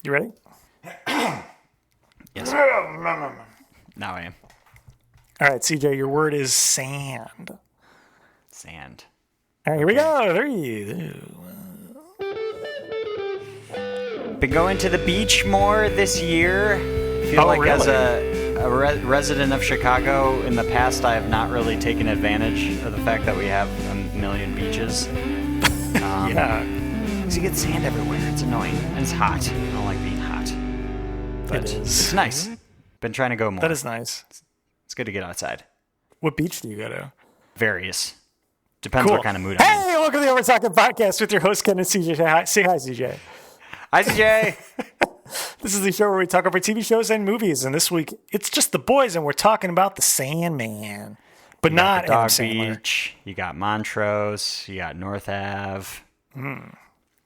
You ready? Yes. Now I am. All right, CJ, your word is sand. Sand. All right, here we go. 3, 2, Been going to the beach more this year. Feel like really? as a resident of Chicago in the past, I have not really taken advantage of the fact that we have a million beaches. Yeah. Because you get sand everywhere. It's annoying. And it's hot. I don't like being hot. But It is. it's nice. Been trying to go more. That is nice. It's good to get outside. What beach do you go to? Various. Depends what kind of mood I'm in. Hey, welcome to the Overtalking Podcast with your host, Ken and CJ. Say hi, CJ. Hi, CJ. This is the show where we talk about TV shows and movies, and this week it's just the boys, and we're talking about the Sandman, but not Adam Dog Sandler. Beach. You got Montrose. You got North Ave.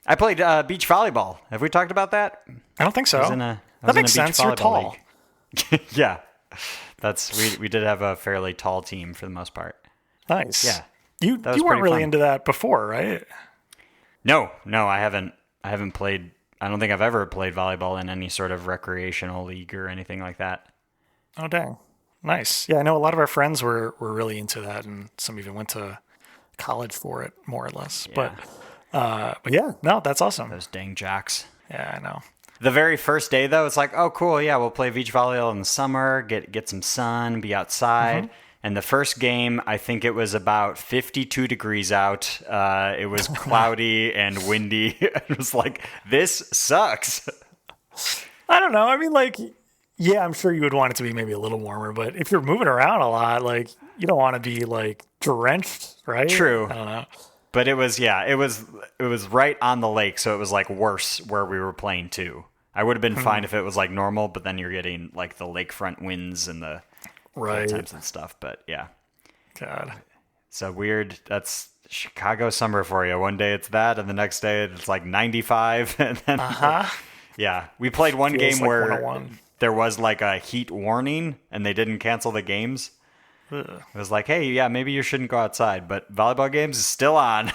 I played beach volleyball. Have we talked about that? I don't think so. That makes sense. You're tall. Yeah, we did have a fairly tall team for the most part. Nice. Yeah, you that was weren't pretty really fun. into that before, right? No, I haven't played. I don't think I've ever played volleyball in any sort of recreational league or anything like that. Oh, dang. Nice. Yeah, I know a lot of our friends were really into that, and some even went to college for it, more or less. Yeah. But yeah, no, that's awesome. Those dang jocks. Yeah, I know. The very first day, though, it's like, oh, cool, yeah, we'll play beach volleyball in the summer, get some sun, be outside. And the first game, I think it was about 52 degrees out. It was cloudy and windy. It was like, this sucks. I don't know. I mean, like, yeah, I'm sure you would want it to be maybe a little warmer, but if you're moving around a lot, like, you don't want to be, like, drenched, right? True. I don't know. But it was right on the lake, so it was, like, worse where we were playing, too. I would have been fine if it was, like, normal, but then you're getting, like, the lakefront winds and the Right. times and stuff. But, yeah. God. So weird. That's Chicago summer for you. One day it's that, and the next day it's like 95. And then, yeah, we played one Feels game like where 101. there was like a heat warning, and they didn't cancel the games. It was like, hey, yeah, maybe you shouldn't go outside, but volleyball games is still on.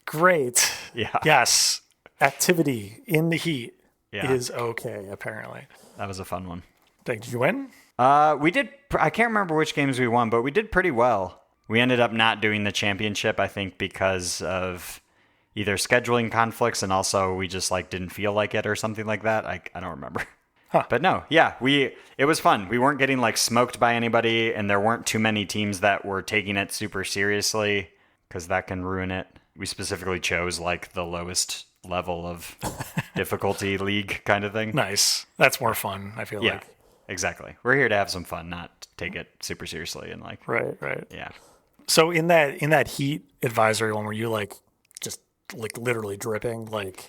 Great. Yeah. Yes. Activity in the heat Yeah. is okay, apparently. That was a fun one. Did you win? We did. I can't remember which games we won, but we did pretty well. We ended up not doing the championship, I think, because of either scheduling conflicts and also we just like didn't feel like it or something like that. I don't remember. But no, yeah, it was fun. We weren't getting like smoked by anybody, and there weren't too many teams that were taking it super seriously because that can ruin it. We specifically chose like the lowest level of difficulty league kind of thing. Nice. That's more fun, I feel Yeah, like. exactly. We're here to have some fun, not take it super seriously and like Right. yeah. So in that heat advisory one, were you like just like literally dripping? Like,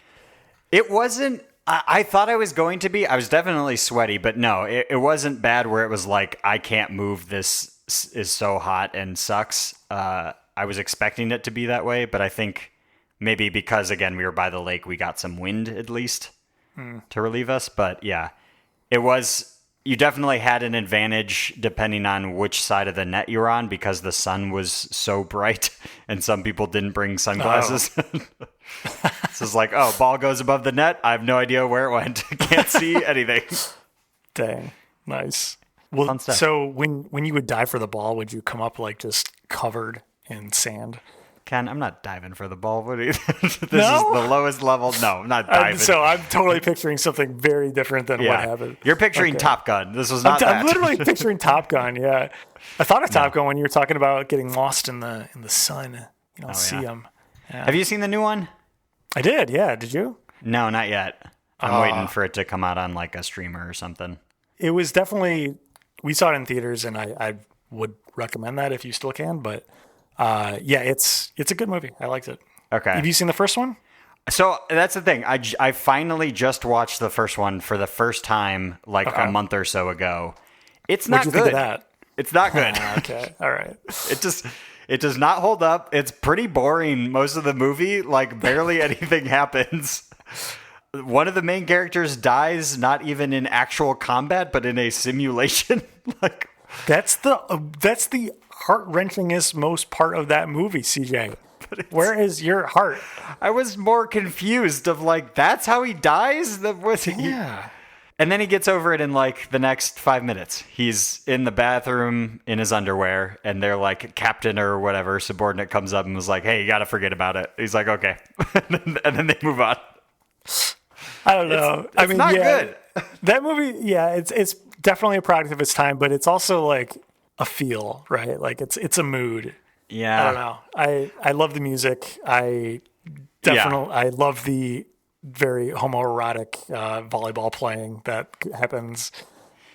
It wasn't. I thought I was going to be. I was definitely sweaty, but no, it wasn't bad where it was like, I can't move. This is so hot and sucks. I was expecting it to be that way, but I think maybe because, again, we were by the lake, we got some wind at least to relieve us. But yeah, it was. You definitely had an advantage depending on which side of the net you were on because the sun was so bright and some people didn't bring sunglasses. So it's like, oh, ball goes above the net. I have no idea where it went. Can't see anything. dang, nice. Well, Fun stuff. so when you would dive for the ball, would you come up like just covered in sand? Ken, I'm not diving for the ball. What are you? This No? is the lowest level. No, I'm not diving. So I'm totally picturing something very different than what happened. You're picturing Okay. Top Gun. This was not that. I'm literally picturing Top Gun. Yeah, I thought of Top Gun when you were talking about getting lost in the sun. You don't see yeah. them. Have you seen the new one? I did. Yeah. Did you? No, not yet. I'm waiting for it to come out on like a streamer or something. It was definitely. We saw it in theaters, and I would recommend that if you still can. But yeah, it's a good movie. I liked it. Okay. Have you seen the first one? So that's the thing. I finally just watched the first one for the first time like a month or so ago. It's not What'd you good. think of that? It's not good. Okay. All right. It does not hold up. It's pretty boring most of the movie. Like barely anything happens. One of the main characters dies not even in actual combat, but in a simulation. Like That's the heart-wrenchingest most part of that movie, CJ. Where is your heart? I was more confused of like, that's how he dies? Yeah. And then he gets over it in like the next 5 minutes. He's in the bathroom in his underwear, and they're like, captain or whatever, subordinate comes up and was like, hey, you got to forget about it. He's like, okay. And then they move on. I don't know. It's not good. That movie, it's definitely a product of its time, but it's also like a feel, right? Like it's a mood. Yeah. I don't know. I love the music. I love the very homoerotic volleyball playing that happens.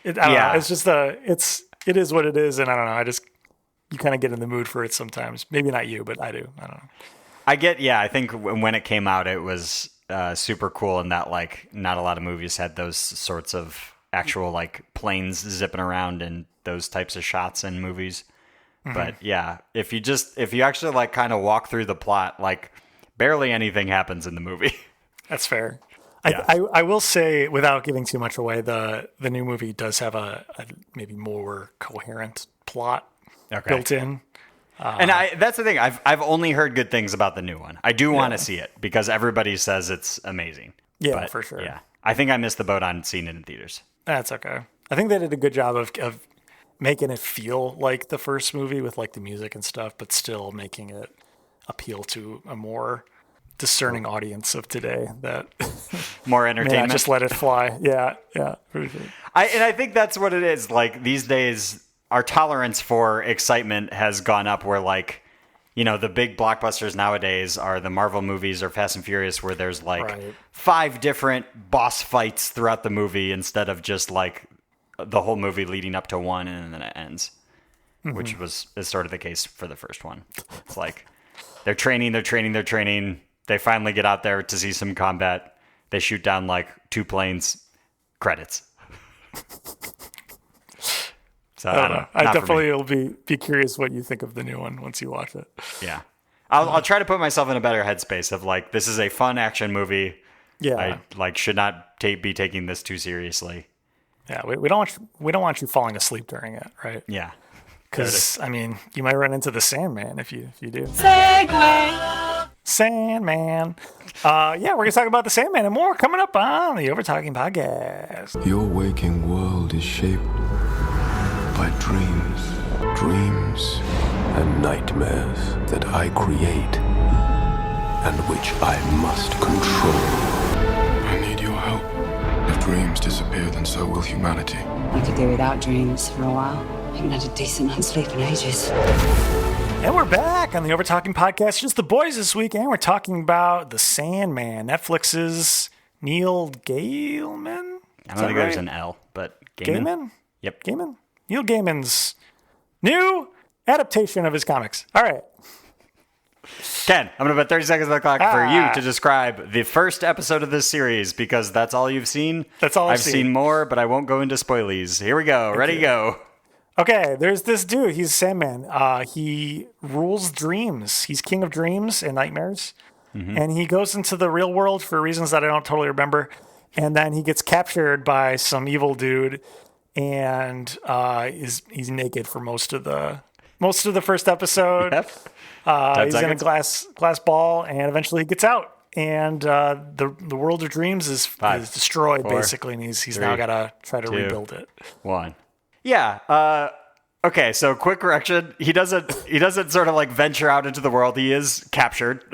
I don't know. It's just it is what it is, and I don't know. You kind of get in the mood for it sometimes. Maybe not you, but I do. I don't know. I think when it came out, it was super cool in that like not a lot of movies had those sorts of actual like planes zipping around and those types of shots in movies. Mm-hmm. But yeah, if you actually like kind of walk through the plot, like barely anything happens in the movie. That's fair. Yeah. I will say, without giving too much away, the new movie does have a maybe more coherent plot built in. And that's the thing. I've only heard good things about the new one. I do want to see it because everybody says it's amazing. Yeah, but, for sure. Yeah, I think I missed the boat on seeing it in theaters. That's okay. I think they did a good job of making it feel like the first movie with like the music and stuff, but still making it appeal to a more discerning audience of today that more entertainment. Just let it fly. Yeah. For sure. I think that's what it is. Like these days, our tolerance for excitement has gone up. Where like, the big blockbusters nowadays are the Marvel movies or Fast and Furious, where there's like 5 different boss fights throughout the movie instead of just like the whole movie leading up to one and then it ends, which is sort of the case for the first one. It's like they're training. They finally get out there to see some combat. They shoot down like 2 planes. Credits. So I don't know. I definitely will be curious what you think of the new one once you watch it. Yeah. I'll try to put myself in a better headspace of like, this is a fun action movie. Yeah. I like should not be taking this too seriously. Yeah. We don't want you falling asleep during it, right? Yeah. Because I mean, you might run into the Sandman if you do. Sandman. We're going to talk about the Sandman and more coming up on the Overtalking Podcast. Your waking world is shaped by dreams and nightmares that I create and which I must control. I need your help. If dreams disappear, then so will humanity. I could do without dreams for a while. I haven't had a decent night's sleep in ages. And we're back on the Overtalking Podcast. Just the boys this week, and we're talking about the Sandman, Netflix's Neil Gaiman. I don't think there's an L, but Gaiman. Yep, Gaiman. Neil Gaiman's new adaptation of his comics. All right. Ken, I'm going to put 30 seconds on the clock for you to describe the first episode of this series because that's all you've seen. That's all I've seen more, but I won't go into spoilies. Here we go. Ready, go. Okay, there's this dude. He's Sandman. He rules dreams. He's king of dreams and nightmares. Mm-hmm. And he goes into the real world for reasons that I don't totally remember. And then he gets captured by some evil dude and he's naked for most of the first episode. Yep. He's in a glass ball, and eventually he gets out. And the world of dreams is destroyed, 4, basically, and he's now got to try to rebuild it. 1. Yeah. Okay. So quick correction. He doesn't sort of like venture out into the world. He is captured.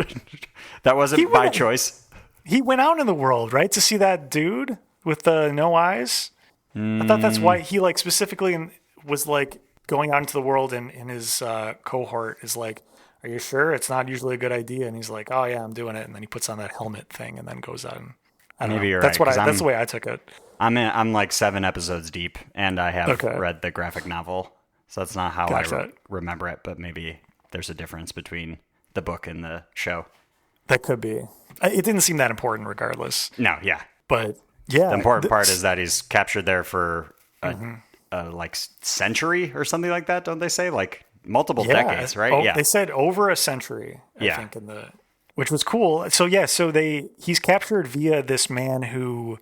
That wasn't by choice. He went out in the world, right? To see that dude with the no eyes. I thought that's why he like specifically was like going out into the world, and his cohort is like, are you sure? It's not usually a good idea. And he's like, oh yeah, I'm doing it. And then he puts on that helmet thing and then goes out. And I don't know. You're that's right, that's the way I took it. I'm like 7 episodes deep, and I have read the graphic novel, so that's not how I remember it. But maybe there's a difference between the book and the show. That could be. It didn't seem that important, regardless. No, yeah, but yeah, the important part is that he's captured there for a like century or something like that. Don't they say like multiple decades? Right? They said over a century. I think which was cool. So he's captured via this man who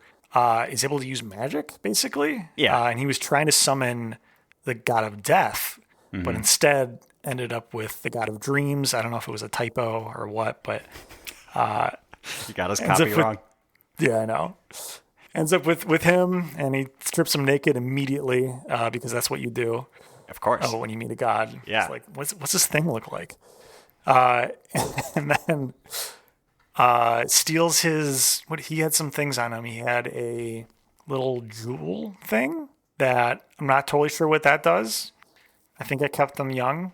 is able to use magic, basically. Yeah. And he was trying to summon the god of death, but instead ended up with the God of Dreams. I don't know if it was a typo or what, but You got his copy wrong. Yeah, I know. Ends up with him, and he strips him naked immediately because that's what you do. Of course. When you meet a god. Yeah. It's like, what's this thing look like? And then steals his, he had some things on him. He had a little jewel thing that I'm not totally sure what that does. I think it kept them young.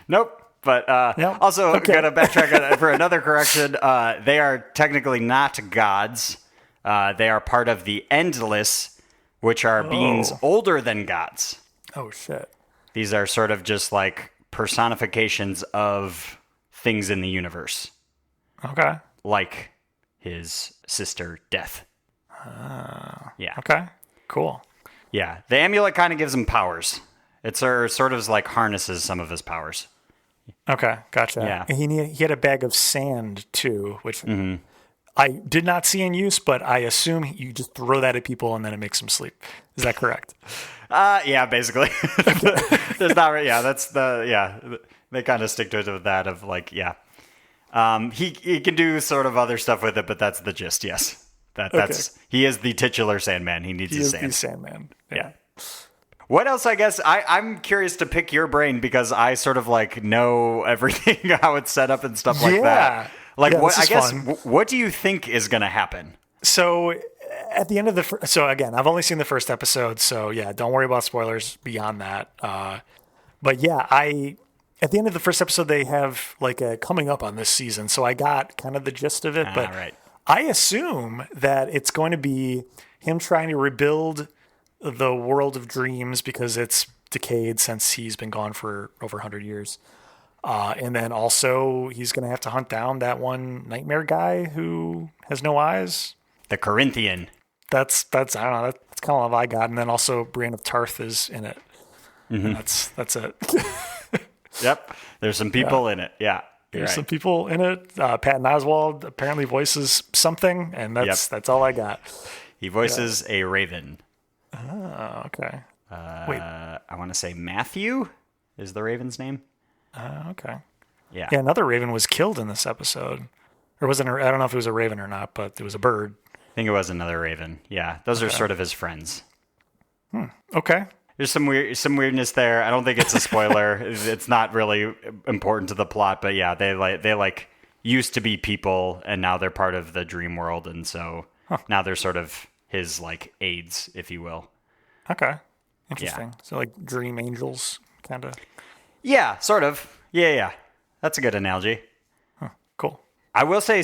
Nope. But also, going to backtrack for another correction. They are technically not gods. They are part of the Endless, which are beings older than gods. Oh, shit. These are sort of just like personifications of things in the universe. Okay. Like his sister, Death. Yeah. Okay. Cool. Yeah. The amulet kind of gives him powers. It's sort of like harnesses some of his powers. Okay, gotcha. Yeah. And he had a bag of sand too, which I did not see in use, but I assume you just throw that at people and then it makes them sleep. Is that correct? Yeah, basically. There's not. Yeah, that's They kind of stick to it with that of like, yeah. He can do sort of other stuff with it, but that's the gist. Yes, that's he is the titular Sandman. He needs his sand. He is the Sandman. Yeah. What else? I guess I'm curious to pick your brain because I sort of like know everything, how it's set up and stuff like that. Like, yeah, what? I guess what do you think is going to happen? So at the end of so again, I've only seen the first episode, so yeah, don't worry about spoilers beyond that. But yeah, at the end of the first episode, they have like a coming up on this season, so I got kind of the gist of it. But right. I assume that it's going to be him trying to rebuild the world of dreams because it's decayed since he's been gone for over 100 years. And then also he's going to have to hunt down that one nightmare guy who has no eyes. The Corinthian. That's I don't know. That's kind of what I got. And then also Brienne of Tarth is in it. Mm-hmm. That's it. Yep. There's some people in it. Yeah. There's some people in it. Patton Oswalt apparently voices something, and that's all I got. He voices a raven. Oh, okay. Wait. I want to say Matthew is the raven's name. Okay. Yeah. Yeah, another raven was killed in this episode. Or wasn't I don't know if it was a raven or not, but it was a bird. I think it was another raven. Yeah. Those are sort of his friends. Okay. There's some weirdness there. I don't think it's a spoiler. It's not really important to the plot, but yeah, they used to be people and now they're part of the dream world, and so now they're sort of his like aides, if you will. Okay. Interesting. Yeah. So like dream angels kind of. Yeah, sort of. Yeah. That's a good analogy. Huh. Cool. I will say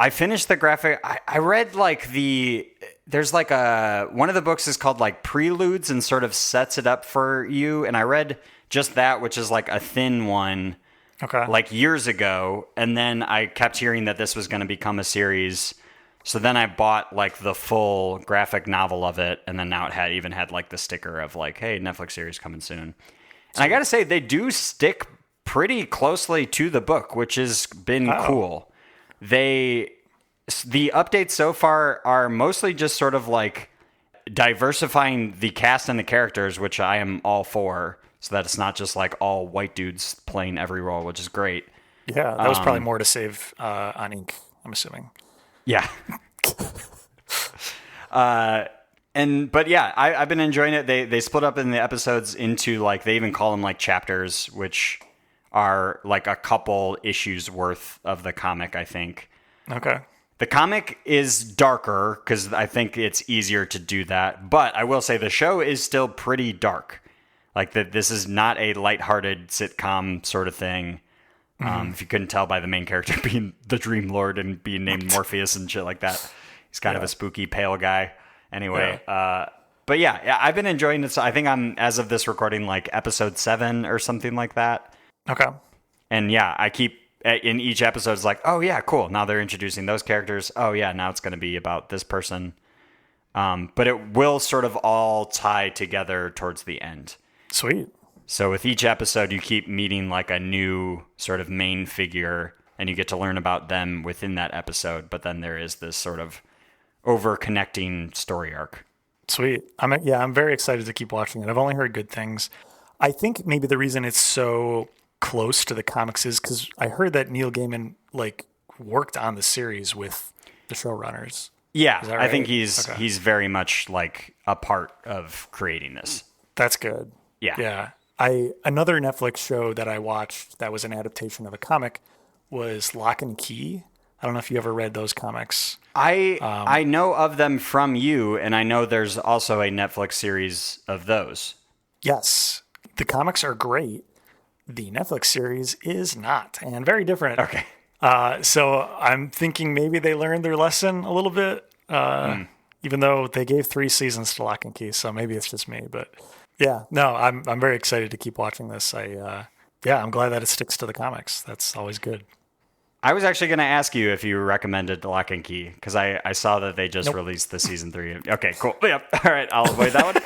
I finished the graphic. I read like there's like one of the books is called like Preludes and sort of sets it up for you. And I read just that, which is like a thin one, like years ago. And then I kept hearing that this was going to become a series. So then I bought like the full graphic novel of it. And then now it had like the sticker of like, hey, Netflix series coming soon. And I got to say, they do stick pretty closely to the book, which has been cool. The updates so far are mostly just sort of like diversifying the cast and the characters, which I am all for, so that it's not just like all white dudes playing every role, which is great. Yeah, that was probably more to save on ink, I'm assuming. Yeah. But yeah, I've been enjoying it. They split up in the episodes into like, they even call them like chapters, which are like a couple issues worth of the comic, I think. Okay. The comic is darker because I think it's easier to do that. But I will say the show is still pretty dark. Like this is not a lighthearted sitcom sort of thing. If you couldn't tell by the main character being the Dream Lord and being named Morpheus and shit like that. He's kind of a spooky, pale guy. Anyway, but yeah, I've been enjoying it. So I think I'm, as of this recording, like episode 7 or something like that. Okay. And yeah, I keep in each episode, it's like, oh yeah, cool. Now they're introducing those characters. Oh yeah, now it's going to be about this person. But it will sort of all tie together towards the end. Sweet. So with each episode, you keep meeting like a new sort of main figure, and you get to learn about them within that episode. But then there is this sort of over-connecting story arc. Sweet. I'm very excited to keep watching it. I've only heard good things. I think maybe the reason it's so close to the comics is because I heard that Neil Gaiman worked on the series with the showrunners. Yeah, Is that I right? think he's very much like a part of creating this. That's good. Yeah. Yeah. Another Netflix show that I watched that was an adaptation of a comic was Lock and Key. I don't know if you ever read those comics. I know of them from you, and I know there's also a Netflix series of those. Yes. The comics are great. The Netflix series is not, and very different. Okay. So I'm thinking maybe they learned their lesson a little bit, even though they gave 3 seasons to Lock and Key. So maybe it's just me, but yeah, no, I'm very excited to keep watching this. I'm glad that it sticks to the comics. That's always good. I was actually going to ask you if you recommended Lock and Key, because I saw that they just released the season 3. Okay, cool. Yep. All right, I'll avoid that one.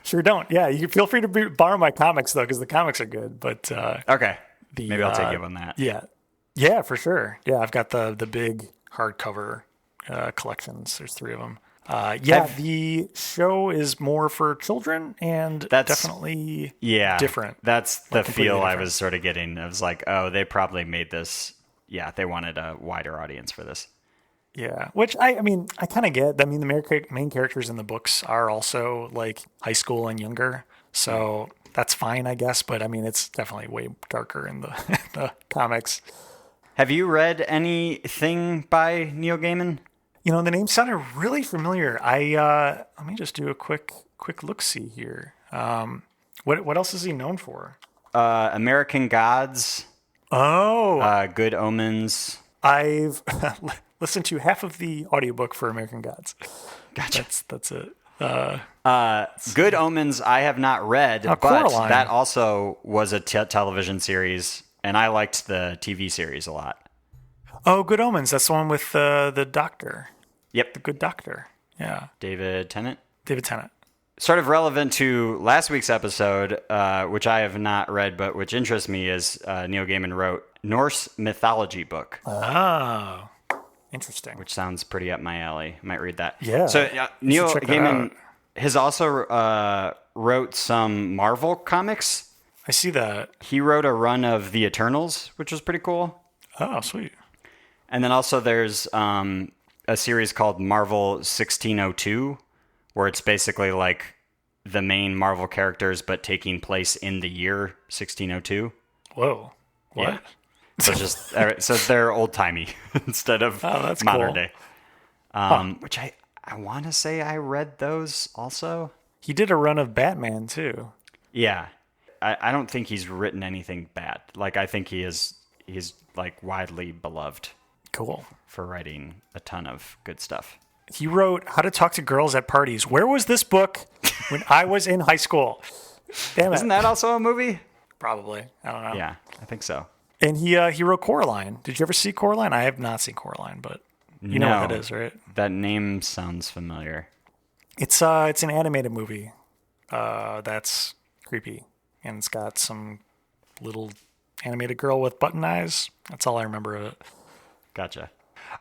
Sure don't. Yeah, you feel free to borrow my comics though, because the comics are good. But okay, maybe I'll take you on that. Yeah, for sure. Yeah, I've got the big hardcover collections. There's 3 of them. The show is more for children, and that's definitely different. That's the feel I was sort of getting. I was like, oh, they probably made this. Yeah, they wanted a wider audience for this. Yeah, which I kind of get. I mean, the main characters in the books are also like high school and younger, so that's fine, I guess. But I mean, it's definitely way darker in the comics. Have you read anything by Neil Gaiman? The name sounded really familiar. Let me just do a quick look-see here. What else is he known for? American Gods. Oh. Good Omens. I've listened to half of the audiobook for American Gods. Gotcha. That's it. Good Omens I have not read, but Coraline. That also was a television series, and I liked the TV series a lot. Oh, Good Omens. That's the one with the doctor. Yep. The good doctor. Yeah. David Tennant. Sort of relevant to last week's episode, which I have not read, but which interests me, is Neil Gaiman wrote Norse mythology book. Oh, interesting. Which sounds pretty up my alley. Might read that. Yeah. So Neil Gaiman has also wrote some Marvel comics. I see that. He wrote a run of The Eternals, which was pretty cool. Oh, sweet. And then also there's a series called Marvel 1602, where it's basically like the main Marvel characters, but taking place in the year 1602. Whoa. What? Yeah. So they're old timey instead of modern day. Which I want to say I read those also. He did a run of Batman too. Yeah. I don't think he's written anything bad. Like, I think he's like widely beloved. Cool. For writing a ton of good stuff. He wrote How to Talk to Girls at Parties. Where was this book when I was in high school? Damn it. Isn't that also a movie? Probably. I don't know. Yeah, I think so. And he wrote Coraline. Did you ever see Coraline? I have not seen Coraline, but you know what that is, right? That name sounds familiar. It's an animated movie that's creepy, and it's got some little animated girl with button eyes. That's all I remember of it. Gotcha.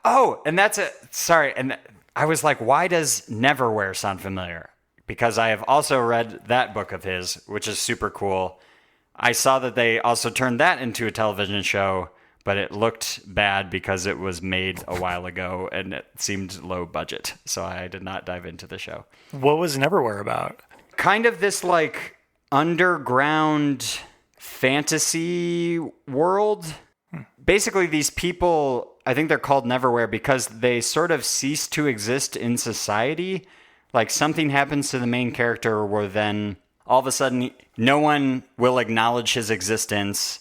Oh, and that's it. Sorry, and I was like, why does Neverwhere sound familiar? Because I have also read that book of his, which is super cool. I saw that they also turned that into a television show, but it looked bad because it was made a while ago and it seemed low budget. So I did not dive into the show. What was Neverwhere about? Kind of this like underground fantasy world. Basically, these people, I think they're called Neverwhere because they sort of cease to exist in society. Like, something happens to the main character where then all of a sudden no one will acknowledge his existence.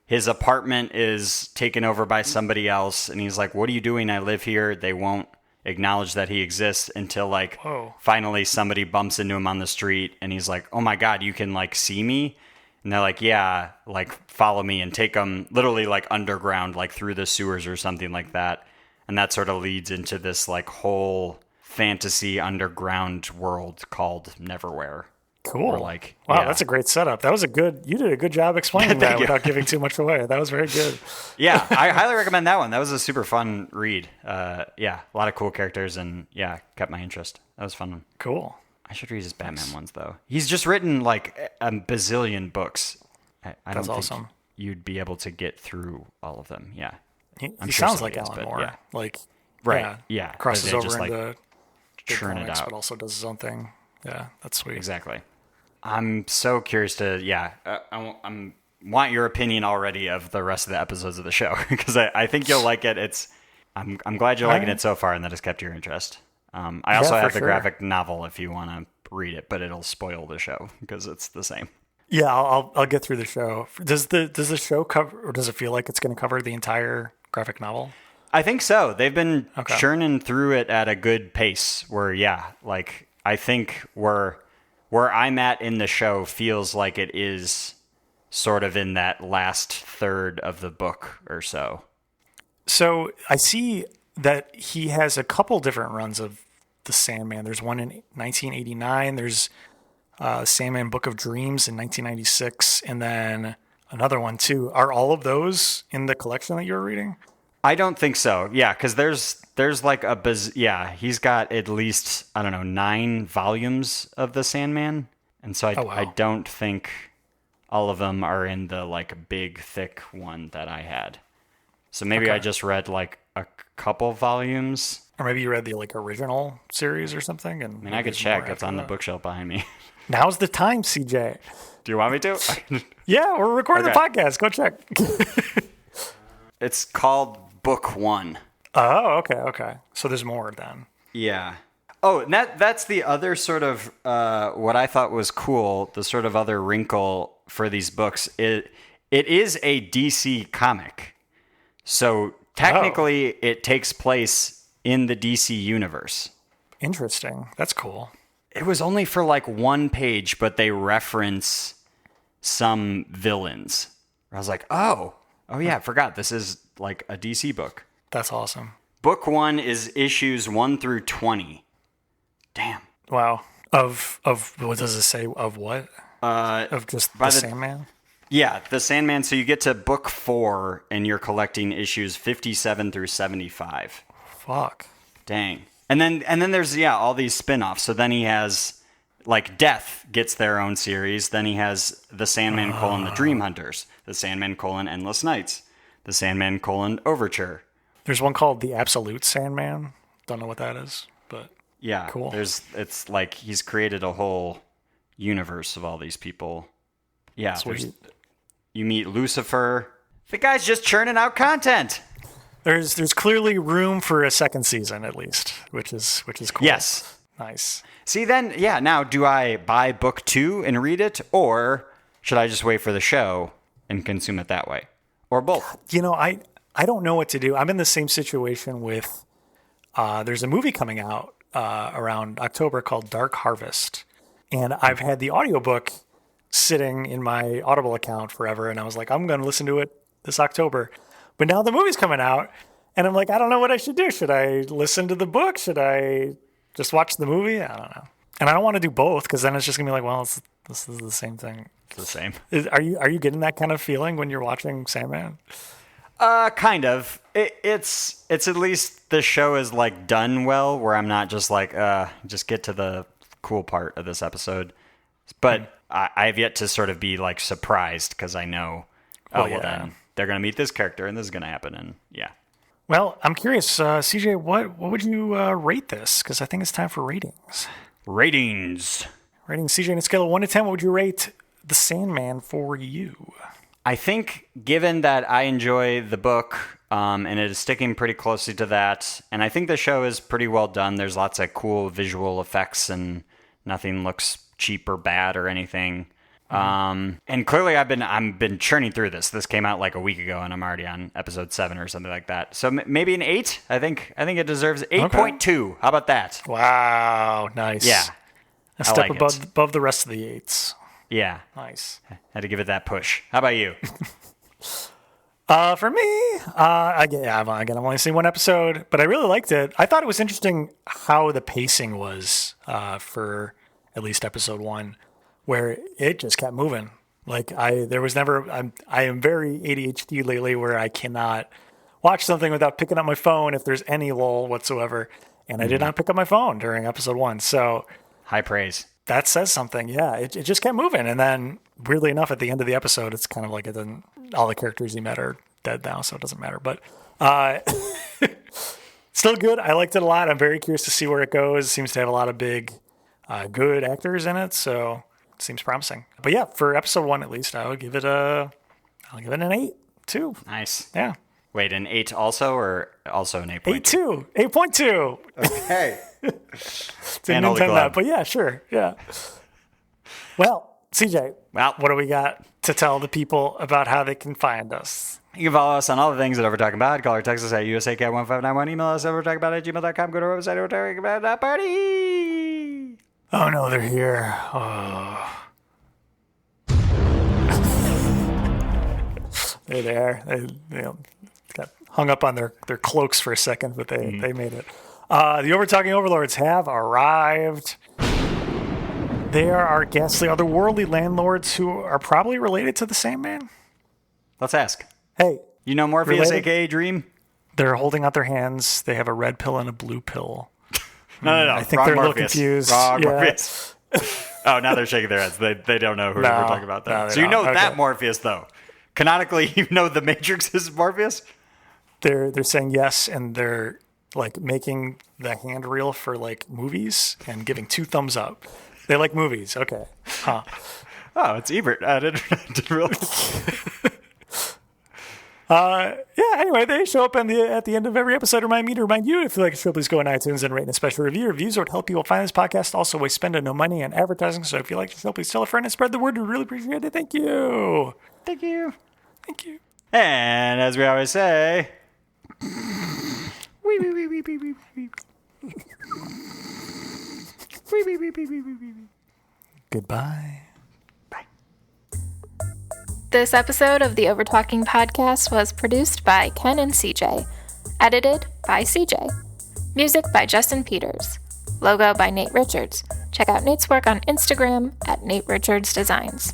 His apartment is taken over by somebody else, and he's like, what are you doing? I live here. They won't acknowledge that he exists until like finally somebody bumps into him on the street, and he's like, oh my God, you can like see me? And they're like, yeah, like follow me, and take them literally like underground, like through the sewers or something like that. And that sort of leads into this like whole fantasy underground world called Neverwhere. Cool. Or like, wow, that's a great setup. You did a good job explaining that without giving too much away. That was very good. Yeah, I highly recommend that one. That was a super fun read. Yeah, a lot of cool characters, and yeah, kept my interest. That was a fun one. Cool. I should read his Batman ones, though. He's just written like a bazillion books. I don't think you'd be able to get through all of them. Yeah. He sounds like Alan Moore. Yeah. Like, right. Yeah. Crosses over just, into churn comics, it out. but also does his own thing. Yeah, that's sweet. Exactly. I'm so curious to, I want your opinion already of the rest of the episodes of the show, because I think you'll like it. I'm glad you're liking it so far and that it's kept your interest. I also have the graphic novel if you want to read it, but it'll spoil the show because it's the same. Yeah, I'll get through the show. Does the show cover, or does it feel like it's going to cover the entire graphic novel? I think so. They've been churning through it at a good pace where, I think where I'm at in the show feels like it is sort of in that last third of the book or so. So I see that he has a couple different runs of the Sandman. There's one in 1989. There's Sandman Book of Dreams in 1996, and then another one too. Are all of those in the collection that you're reading? I don't think so. Yeah, because there's like he's got at least, I don't know, 9 volumes of the Sandman, and so I don't think all of them are in the like big thick one that I had. So maybe I just read like a couple volumes. Or maybe you read the like original series or something. And I mean, I could check. It's on the bookshelf behind me. Now's the time, CJ. Do you want me to? Yeah, we're recording the podcast. Go check. It's called Book 1. Oh, okay. So there's more then. Yeah. Oh, and that's the other sort of what I thought was cool. The sort of other wrinkle for these books. It is a DC comic. So technically, it takes place in the DC universe. Interesting. That's cool. It was only for like one page, but they reference some villains. I was like, oh yeah, I forgot. This is like a DC book. That's awesome. Book 1 is issues 1 through 20. Damn. Wow. Of what does it say? Of what? Of just the Sandman? Yeah, the Sandman. So you get to book 4 and you're collecting issues 57 through 75. Fuck. Dang. And then there's all these spin-offs. So then he has like Death gets their own series. Then he has the Sandman : The Dream Hunters, the Sandman : Endless Nights, the Sandman : Overture. There's one called The Absolute Sandman. Don't know what that is, but yeah, cool. It's like he's created a whole universe of all these people. Yeah, you meet Lucifer. The guy's just churning out content. There's clearly room for a second season at least, which is cool. Yes. Nice. See then, now do I buy book 2 and read it, or should I just wait for the show and consume it that way? Or both? You know, I don't know what to do. I'm in the same situation with there's a movie coming out around October called Dark Harvest. And I've had the audiobook sitting in my Audible account forever, and I was like, I'm going to listen to it this October. But now the movie's coming out, and I'm like, I don't know what I should do. Should I listen to the book? Should I just watch the movie? I don't know. And I don't want to do both, because then it's just going to be like, well, this is the same thing. It's the same. Are you getting that kind of feeling when you're watching Sandman? Kind of. It's at least the show is like done well, where I'm not just like, just get to the cool part of this episode. But I've yet to sort of be like surprised, because I know, then they're going to meet this character and this is going to happen. And yeah. Well, I'm curious, CJ, what would you rate this? Because I think it's time for ratings. Ratings, CJ, on a scale of 1 to 10, what would you rate The Sandman for you? I think, given that I enjoy the book, and it is sticking pretty closely to that, and I think the show is pretty well done. There's lots of cool visual effects, and nothing looks cheap or bad or anything. And clearly I've been churning through this. This came out like a week ago, and I'm already on episode 7 or something like that. So maybe an 8. I think it deserves 8.2. Okay. How about that? Wow, nice. Yeah, a step above the rest of the 8s. Yeah, nice. Had to give it that push. How about you? For me, I've only seen one episode, but I really liked it. I thought it was interesting how the pacing was for at least episode 1. Where it just kept moving. Like I am very ADHD lately, where I cannot watch something without picking up my phone if there's any lull whatsoever. And I did not pick up my phone during episode 1. So High praise. That says something. Yeah, it just kept moving. And then, weirdly enough, at the end of the episode, it's kind of like all the characters he met are dead now, so it doesn't matter. But still good. I liked it a lot. I'm very curious to see where it goes. It seems to have a lot of big, good actors in it, so it seems promising. But yeah, for episode 1 at least, I'll give it an 8 too. Nice. Yeah. Wait, an 8 also, or also an 8.2? 8.2. Okay. Didn't intend that, but yeah, sure. Yeah. Well, CJ, what do we got to tell the people about how they can find us? You can follow us on all the things at Overtalking Pod. Call or text us at USAK1591. Email us at overtalkingbod@gmail.com. Go to our website, overtalkingbod.party. Oh, no, they're here. Oh. They're there. They got hung up on their cloaks for a second, but they made it. The Overtalking Overlords have arrived. They are our ghastly otherworldly landlords who are probably related to the Sandman. Let's ask. Hey. You know Morpheus, a.k.a. Dream? They're holding out their hands. They have a red pill and a blue pill. No. I think they're a little confused. Wrong Morpheus. Oh, now they're shaking their heads. They don't know who we're talking about. So you know that Morpheus, though. Canonically, you know the Matrix is Morpheus? They're saying yes, and they're like making the hand reel for like movies and giving 2 thumbs up. They like movies. Okay. Huh. Oh, it's Ebert. I didn't realize. Anyway, they show up at the end of every episode. Remind me to remind you, if you like the show, please go on iTunes and rate a special review. Reviews would help people find this podcast. Also, we spend no money on advertising, so if you like the show, please tell a friend and spread the word. We really appreciate it. Thank you. Thank you. Thank you. And as we always say... Goodbye. Bye. This episode of the Overtalking Podcast was produced by Ken and CJ. Edited by CJ. Music by Justin Peters. Logo by Nate Richards. Check out Nate's work on Instagram at Nate Richards Designs.